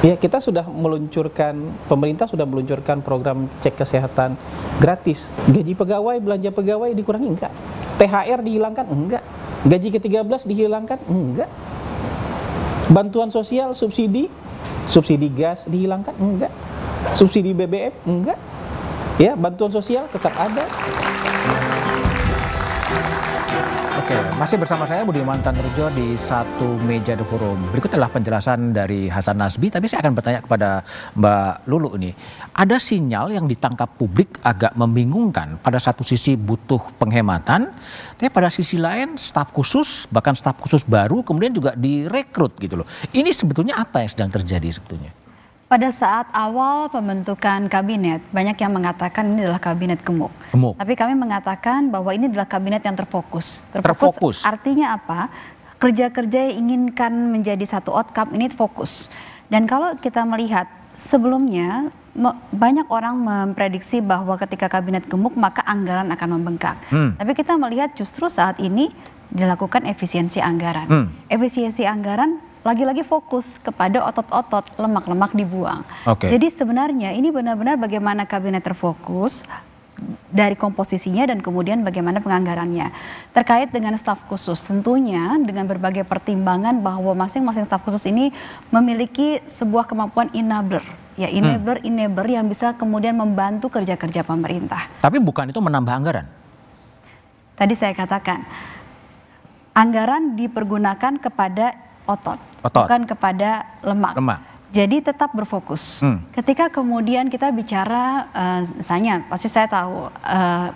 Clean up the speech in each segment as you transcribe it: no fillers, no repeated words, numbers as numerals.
Ya, kita sudah meluncurkan, pemerintah sudah meluncurkan program cek kesehatan gratis. Gaji pegawai, belanja pegawai dikurangi? Enggak. THR dihilangkan? Enggak. Gaji ke-13 dihilangkan? Enggak. Bantuan sosial, subsidi gas dihilangkan? Enggak. Subsidi BBM? Enggak. Ya, bantuan sosial tetap ada. Oke, masih bersama saya Budiman Tanurjo di Satu Meja The Forum. Berikut adalah penjelasan dari Hasan Nasbi, tapi saya akan bertanya kepada Mbak Lulu ini. Ada sinyal yang ditangkap publik agak membingungkan. Pada satu sisi butuh penghematan, tapi pada sisi lain staf khusus, bahkan staf khusus baru kemudian juga direkrut gitu loh. Ini sebetulnya apa yang sedang terjadi sebetulnya? Pada saat awal pembentukan kabinet, banyak yang mengatakan ini adalah kabinet gemuk. Tapi kami mengatakan bahwa ini adalah kabinet yang terfokus. Terfokus artinya apa? Kerja-kerja yang inginkan menjadi satu outcome ini fokus. Dan kalau kita melihat sebelumnya, banyak orang memprediksi bahwa ketika kabinet gemuk maka anggaran akan membengkak. Tapi kita melihat justru saat ini dilakukan efisiensi anggaran. Efisiensi anggaran lagi-lagi fokus kepada otot-otot, lemak-lemak dibuang. Jadi sebenarnya ini benar-benar bagaimana kabinet terfokus dari komposisinya dan kemudian bagaimana penganggarannya. Terkait dengan staf khusus, tentunya dengan berbagai pertimbangan bahwa masing-masing staf khusus ini memiliki sebuah kemampuan enabler. Ya, enabler yang bisa kemudian membantu kerja-kerja pemerintah. Tapi bukan itu menambah anggaran? Tadi saya katakan, anggaran dipergunakan kepada otot, bukan kepada lemak. Jadi tetap berfokus. Ketika kemudian kita bicara, misalnya pasti saya tahu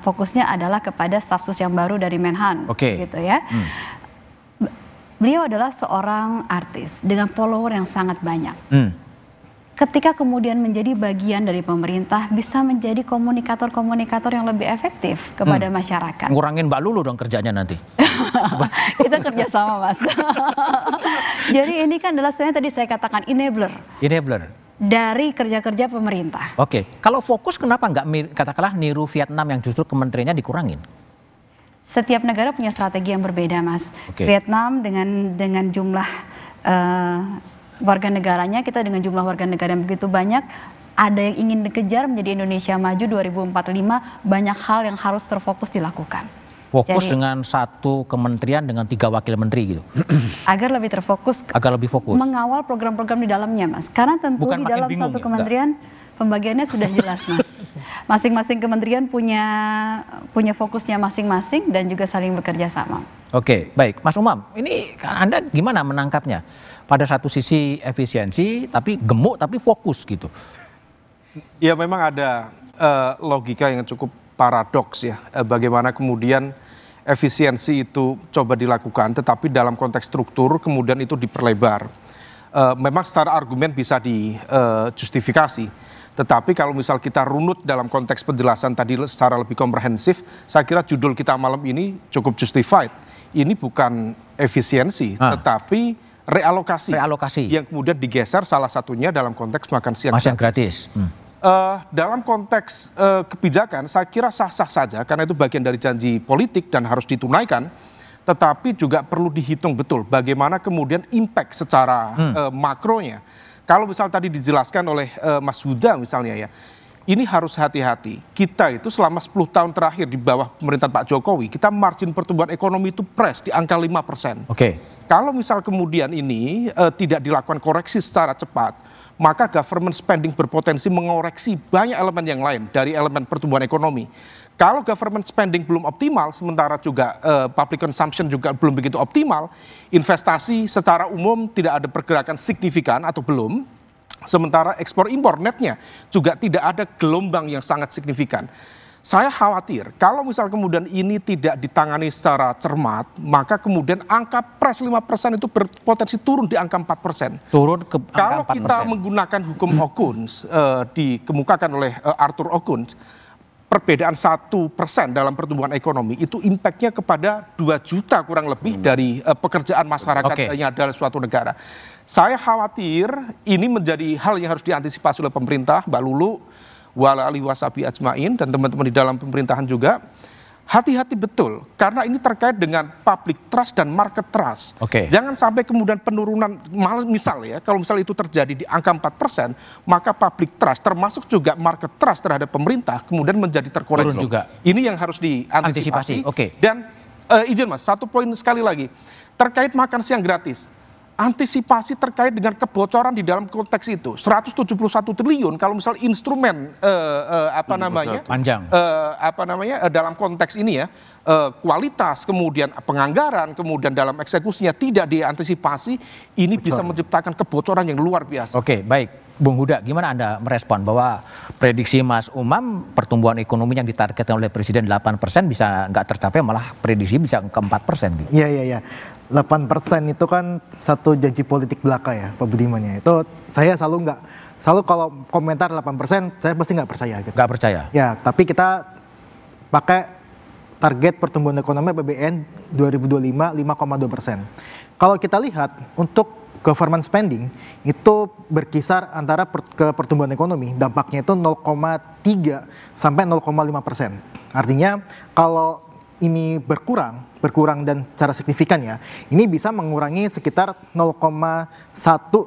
fokusnya adalah kepada staf khusus yang baru dari Menhan, gitu ya. Beliau adalah seorang artis dengan follower yang sangat banyak. Ketika kemudian menjadi bagian dari pemerintah, bisa menjadi komunikator-komunikator yang lebih efektif kepada masyarakat. Ngurangin Mbak Lulu dong kerjanya nanti. Kita kerja sama, Mas. Jadi ini kan adalah sebenarnya tadi saya katakan enabler dari kerja-kerja pemerintah. Kalau fokus kenapa nggak katakanlah niru Vietnam yang justru kementeriannya dikurangin? Setiap negara punya strategi yang berbeda, Mas. Vietnam dengan jumlah warga negaranya, kita dengan jumlah warga negara yang begitu banyak, ada yang ingin dikejar menjadi Indonesia maju 2045, banyak hal yang harus terfokus dilakukan. Fokus dengan satu kementerian dengan 3 wakil menteri gitu. Agar lebih terfokus. Agar lebih fokus. Mengawal program-program di dalamnya, Mas. Karena tentu di dalam satu kementerian pembagiannya sudah jelas, Mas. Masing-masing kementerian punya fokusnya masing-masing dan juga saling bekerja sama. Baik. Mas Umam, ini Anda gimana menangkapnya? Pada satu sisi efisiensi, tapi gemuk, tapi fokus gitu. Ya memang ada logika yang cukup paradoks ya. Bagaimana kemudian efisiensi itu coba dilakukan, tetapi dalam konteks struktur kemudian itu diperlebar. Memang secara argumen bisa dijustifikasi. Tetapi kalau misal kita runut dalam konteks penjelasan tadi secara lebih komprehensif, saya kira judul kita malam ini cukup justified. Ini bukan efisiensi, tetapi realokasi yang kemudian digeser salah satunya dalam konteks makan siang gratis. Dalam konteks kebijakan saya kira sah-sah saja karena itu bagian dari janji politik dan harus ditunaikan, tetapi juga perlu dihitung betul bagaimana kemudian impact secara makronya. Kalau misal tadi dijelaskan oleh Mas Huda misalnya ya, ini harus hati-hati. Kita itu selama 10 tahun terakhir di bawah pemerintahan Pak Jokowi, kita margin pertumbuhan ekonomi itu di angka 5%. Kalau misal kemudian ini tidak dilakukan koreksi secara cepat, maka government spending berpotensi mengoreksi banyak elemen yang lain dari elemen pertumbuhan ekonomi. Kalau government spending belum optimal, sementara juga public consumption juga belum begitu optimal, investasi secara umum tidak ada pergerakan signifikan atau belum, sementara ekspor impor netnya juga tidak ada gelombang yang sangat signifikan. Saya khawatir kalau misal kemudian ini tidak ditangani secara cermat, maka kemudian angka pres 5% itu berpotensi turun di angka 4%. Turun ke angka 4%. Kalau kita menggunakan hukum Okunz, dikemukakan oleh Arthur Okunz, perbedaan 1% dalam pertumbuhan ekonomi itu impactnya kepada 2 juta kurang lebih dari pekerjaan masyarakat yang ada dalam suatu negara. Saya khawatir ini menjadi hal yang harus diantisipasi oleh pemerintah, Mbak Lulu, wala alihi wasabi ajmain, dan teman-teman di dalam pemerintahan juga hati-hati betul, karena ini terkait dengan public trust dan market trust. Jangan sampai kemudian penurunan, misal ya, kalau misal itu terjadi di angka 4%, maka public trust termasuk juga market trust terhadap pemerintah kemudian menjadi terkoreksi. Ini yang harus diantisipasi. Dan izin Mas, satu poin sekali lagi, terkait makan siang gratis. Antisipasi terkait dengan kebocoran di dalam konteks itu 171 triliun kalau misal instrumen dalam konteks ini ya, kualitas, kemudian penganggaran, kemudian dalam eksekusinya tidak diantisipasi, ini bisa menciptakan kebocoran yang luar biasa. Baik. Bung Huda, gimana Anda merespon bahwa prediksi Mas Umam pertumbuhan ekonomi yang ditargetkan oleh Presiden 8% bisa nggak tercapai, malah prediksi bisa ke 4% gitu? Iya. 8% itu kan satu janji politik belaka ya Pak Budiman ya. Itu saya selalu kalau komentar 8% saya pasti nggak percaya gitu. Nggak percaya? Ya, tapi kita pakai target pertumbuhan ekonomi APBN 2025 5,2%. Kalau kita lihat untuk government spending itu berkisar antara ke pertumbuhan ekonomi, dampaknya itu 0,3 sampai 0,5%. Artinya kalau ini berkurang dan secara signifikan ya, ini bisa mengurangi sekitar 0,1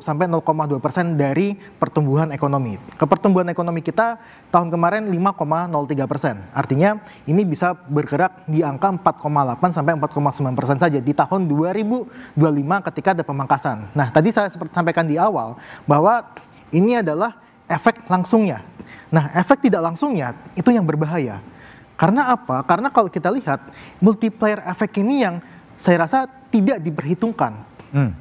sampai 0,2% dari pertumbuhan ekonomi. Pertumbuhan ekonomi kita tahun kemarin 5,03%. Artinya ini bisa bergerak di angka 4,8 sampai 4,9% saja di tahun 2025 ketika ada pemangkasan. Nah, tadi saya sampaikan di awal bahwa ini adalah efek langsungnya. Nah, efek tidak langsungnya itu yang berbahaya. Karena apa? Karena kalau kita lihat multiplier efek ini yang saya rasa tidak diperhitungkan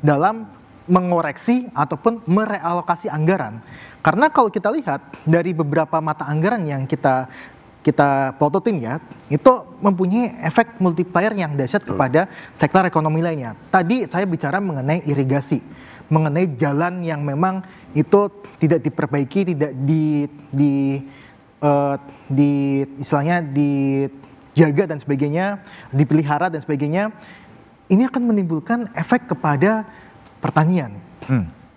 dalam mengoreksi ataupun merealokasi anggaran. Karena kalau kita lihat dari beberapa mata anggaran yang kita plototin ya, itu mempunyai efek multiplier yang dahsyat kepada sektor ekonomi lainnya. Tadi saya bicara mengenai irigasi, mengenai jalan yang memang itu tidak diperbaiki, tidak istilahnya dijaga dan sebagainya, dipelihara dan sebagainya, ini akan menimbulkan efek kepada pertanian.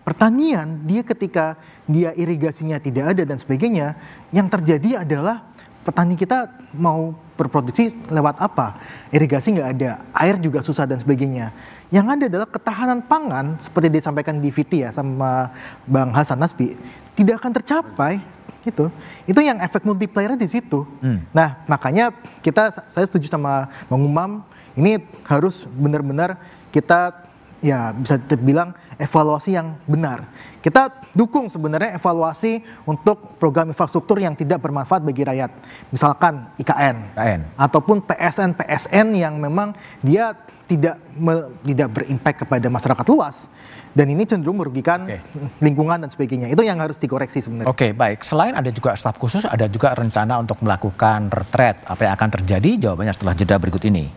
Pertanian, dia ketika dia irigasinya tidak ada dan sebagainya, yang terjadi adalah petani kita mau berproduksi lewat apa? Irigasi nggak ada, air juga susah dan sebagainya. Yang ada adalah ketahanan pangan, seperti disampaikan di VT ya sama Bang Hasan Nasbi, tidak akan tercapai. Itu yang efek multiplier di situ. Nah, makanya saya setuju sama Bang Umam, ini harus benar-benar kita ya bisa dibilang evaluasi yang benar. Kita dukung sebenarnya evaluasi untuk program infrastruktur yang tidak bermanfaat bagi rakyat. Misalkan IKN. Ataupun PSN yang memang dia tidak berimpact kepada masyarakat luas. Dan ini cenderung merugikan lingkungan dan sebagainya. Itu yang harus dikoreksi sebenarnya. Baik. Selain ada juga staf khusus, ada juga rencana untuk melakukan retret. Apa yang akan terjadi? Jawabannya setelah jeda berikut ini.